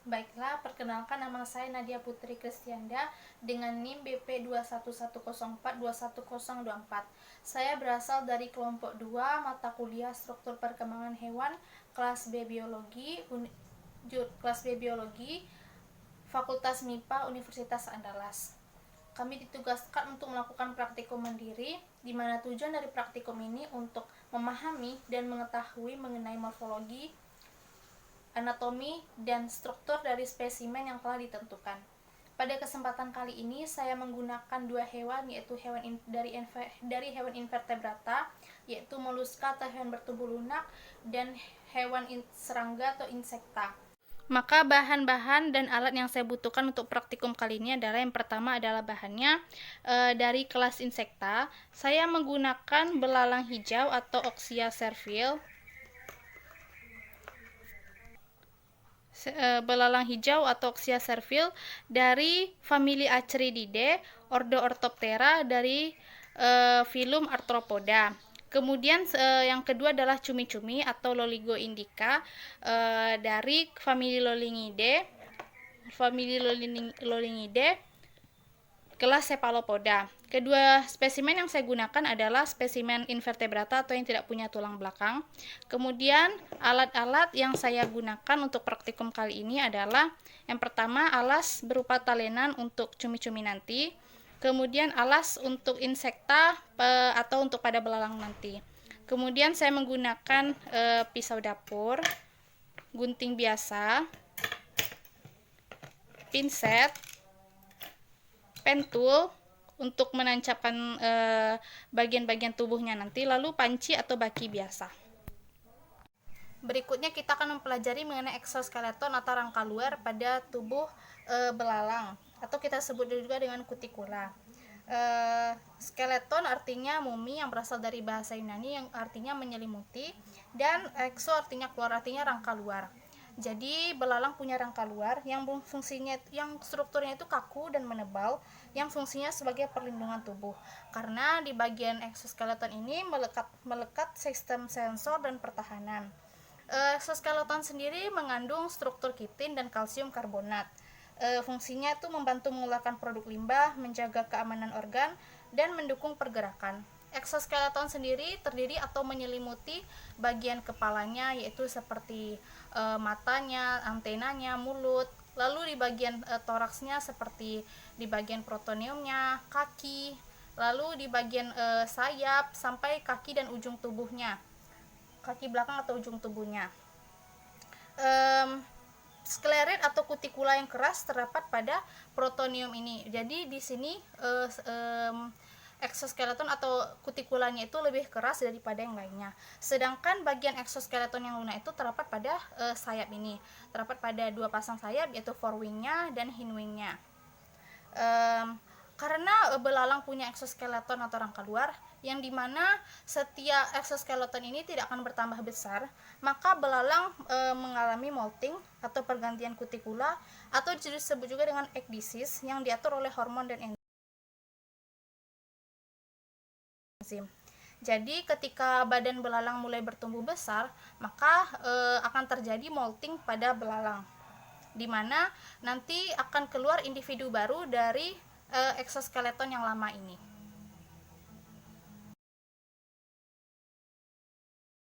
Baiklah, perkenalkan nama saya Nadia Putri Kristianda dengan NIM BP 21104210024. Saya berasal dari kelompok 2 mata kuliah Struktur Perkembangan Hewan kelas B Biologi Fakultas MIPA Universitas Andalas. Kami ditugaskan untuk melakukan praktikum mandiri, di mana tujuan dari praktikum ini untuk memahami dan mengetahui mengenai morfologi, anatomi, dan struktur dari spesimen yang telah ditentukan. Pada kesempatan kali ini saya menggunakan dua hewan, yaitu dari hewan invertebrata, yaitu moluska atau hewan bertubuh lunak, dan hewan serangga atau insekta. Maka bahan-bahan dan alat yang saya butuhkan untuk praktikum kali ini adalah, yang pertama adalah bahannya dari kelas insekta. Saya menggunakan belalang hijau atau Oxia servile. Belalang hijau atau Oxia servile dari famili Acerididae, ordo Orthoptera dari filum Arthropoda. Kemudian yang kedua adalah cumi-cumi atau Loligo indica dari famili Lolingidae kelas Cephalopoda. Kedua spesimen yang saya gunakan adalah spesimen invertebrata atau yang tidak punya tulang belakang. Kemudian alat-alat yang saya gunakan untuk praktikum kali ini adalah, yang pertama alas berupa talenan untuk cumi-cumi nanti, kemudian alas untuk insekta atau untuk pada belalang nanti. Kemudian saya menggunakan pisau dapur, gunting biasa, pinset, pen tool untuk menancapkan bagian-bagian tubuhnya nanti, lalu panci atau baki biasa. Berikutnya kita akan mempelajari mengenai exoskeleton atau rangka luar pada tubuh belalang, atau kita sebut juga dengan kutikula. Skeleton artinya mumi yang berasal dari bahasa Yunani yang artinya menyelimuti, dan exo artinya keluar, artinya rangka luar. Jadi belalang punya rangka luar yang strukturnya itu kaku dan menebal, yang fungsinya sebagai perlindungan tubuh. Karena di bagian exoskeleton ini melekat sistem sensor dan pertahanan. Exoskeleton sendiri mengandung struktur kitin dan kalsium karbonat. Fungsinya itu membantu mengeluarkan produk limbah, menjaga keamanan organ, dan mendukung pergerakan. Exoskeleton sendiri terdiri atau menyelimuti bagian kepalanya, yaitu seperti matanya, antenanya, mulut. Lalu di bagian toraksnya seperti di bagian peritoneumnya, kaki, lalu di bagian sayap sampai kaki dan ujung tubuhnya, kaki belakang atau ujung tubuhnya. Sklerit atau kutikula yang keras terdapat pada peritoneum ini. Jadi di sini exoskeleton atau kutikulanya itu lebih keras daripada yang lainnya. Sedangkan bagian exoskeleton yang lunak itu terdapat pada sayap ini. Terdapat pada dua pasang sayap, yaitu forewingnya dan hindwingnya. Karena belalang punya exoskeleton atau rangka luar, yang dimana setiap exoskeleton ini tidak akan bertambah besar, maka belalang mengalami molting atau pergantian kutikula, atau disebut juga dengan ekdisis, yang diatur oleh hormon dan enzim. Jadi ketika badan belalang mulai bertumbuh besar, maka akan terjadi molting pada belalang, di mana nanti akan keluar individu baru dari exoskeleton yang lama ini.